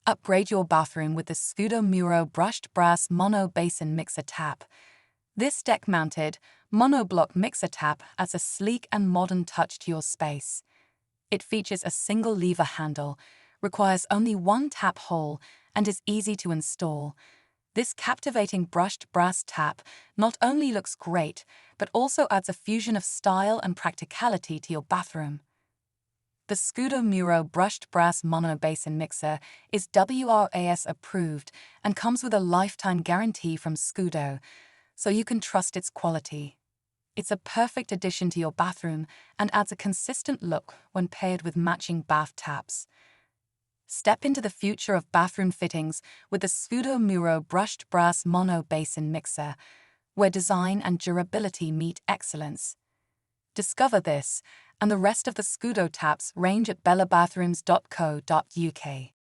Upgrade your bathroom with the Scudo Muro brushed brass mono basin mixer tap. This deck-mounted, monobloc mixer tap adds a sleek and modern touch to your space. It features a single lever handle, requires only one tap hole, and is easy to install. This captivating brushed brass tap not only looks great, but also adds a fusion of style and practicality to your bathroom. The Scudo Muro brushed brass mono basin mixer is WRAS approved and comes with a lifetime guarantee from Scudo, so you can trust its quality. It's a perfect addition to your bathroom and adds a consistent look when paired with matching bath taps. Step into the future of bathroom fittings with the Scudo Muro brushed brass mono basin mixer, where design and durability meet excellence. Discover this and the rest of the Scudo Taps range at bellabathrooms.co.uk.